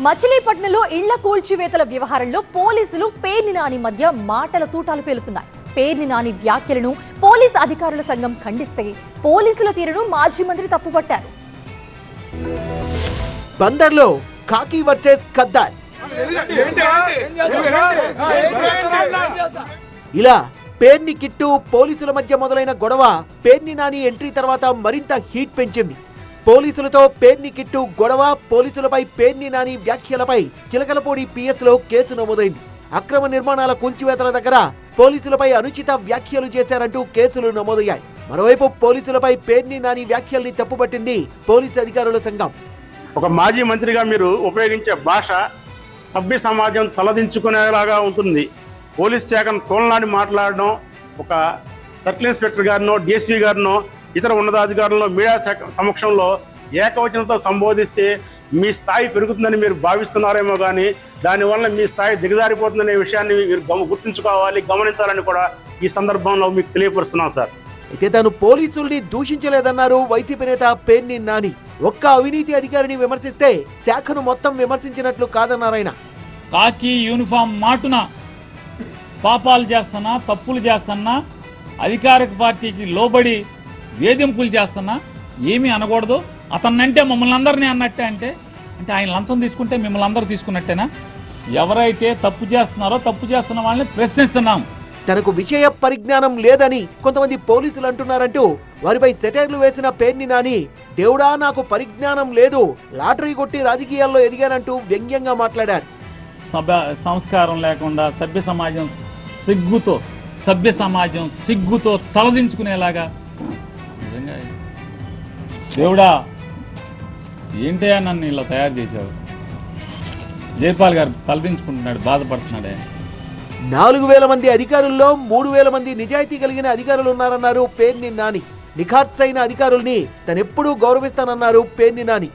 మచిలీపట్నంలో ఇళ్ల కూల్చివేతల వ్యవహారంలో పోలీసులు పేర్ని నాని మధ్య మాటల తూటాలు పేలుతున్నాయి. పేర్ని నాని వ్యాఖ్యలను పోలీస్ అధికారుల సంఘం ఖండిస్తే పోలీసుల తీరును మాజీ మంత్రి తప్పుపట్టారు. బందర్లో కాకి వర్సెస్ ఖద్దార్. ఇలా పేర్ని కిట్టు పోలీసుల మధ్య మొదలైన గొడవ పేర్ని నాని ఎంట్రీ తర్వాత మరింత హీట్ పెంచింది. పోలీసులతో పేర్ని కిట్టు గొడవ, పోలీసులపై పేర్ని నాని వ్యాఖ్యలపై చిలకలపూడి పిఎస్ లో కేసు నమోదైంది. అక్రమ నిర్మాణాల కూల్చివేతల దగ్గర పోలీసులపై అనుచిత వ్యాఖ్యలు చేశారంటూ కేసులు నమోదయ్యాయి. మరోవైపు పోలీసులపై పేర్ని నాని వ్యాఖ్యల్ని తప్పుపట్టింది పోలీసు అధికారుల సంఘం. ఒక మాజీ మంత్రిగా మీరు ఉపయోగించే భాష సభ్య సమాజం తలదించుకునేలాగా ఉంటుంది. పోలీస్ శాఖను తోలనాడి మాట్లాడడం, ఒక సర్కిల్ ఇన్స్పెక్టర్ గారినో డిఎస్పీ గారినో ఇతర ఉన్నతాధికారులను మీడియా శాఖ సమక్షంలో ఏకవచనంతో సంబోధిస్తే మీ స్థాయి పెరుగుతుందని మీరు భావిస్తున్నారేమో, కానీ దానివల్ల మీ స్థాయి దిగజారిపోతుందనే విషయాన్ని మీరు గుర్తుంచుకోవాలి, గమనించాలని కూడా ఈ సందర్భంలో మీకు తెలియపరుస్తున్నాం సార్. అయితే తాను పోలీసుల్ని దూషించలేదన్నారు వైసీపీ నేత పేర్ని నాని. ఒక్క అవినీతి అధికారిని విమర్శిస్తే శాఖను మొత్తం విమర్శించినట్లు కాదన్నారాయన. కాకి యూనిఫామ్ మాటున పాపాలు చేస్తున్నా, తప్పులు చేస్తున్నా, అధికారిక పార్టీకి లోబడి వేధింపులు చేస్తున్నా ఏమీ అనకూడదు. అతన్నంటే మమ్మల్ని అందరినీ అన్నట్టే అంటే ఆయన లంచం తీసుకుంటే మిమ్మల్ని అందరూ తీసుకున్నట్టేనా? ఎవరైతే తప్పు చేస్తున్నారో తప్పు చేస్తున్న వాళ్ళని ప్రశ్నిస్తున్నాం. తనకు విషయ పరిజ్ఞానం లేదని కొంతమంది పోలీసులు అంటున్నారంటూ వారిపై సెటైర్లు వేసిన పేర్ని నాని, దేవుడా నాకు పరిజ్ఞానం లేదు, లాటరీ కొట్టి రాజకీయాల్లో ఎదిగానంటూ వ్యంగ్యంగా మాట్లాడారు. సంస్కారం లేకుండా సభ్య సమాజం సిగ్గుతో తలదించుకునేలాగా, నిజంగా దేవుడా ఏంటయ్యా నన్ను ఇలా తయారు చేశావు. జైపాల్ గారు తలదించుకుంటున్నాడు, బాధపడుతున్నాడే. 4000 మంది అధికారుల్లో 3000 మంది నిజాయితీ కలిగిన అధికారులు ఉన్నారన్నారు పేర్ని నాని. నిఖార్సైన అధికారుల్ని తనెప్పుడూ గౌరవిస్తానన్నారు పేర్ని నాని.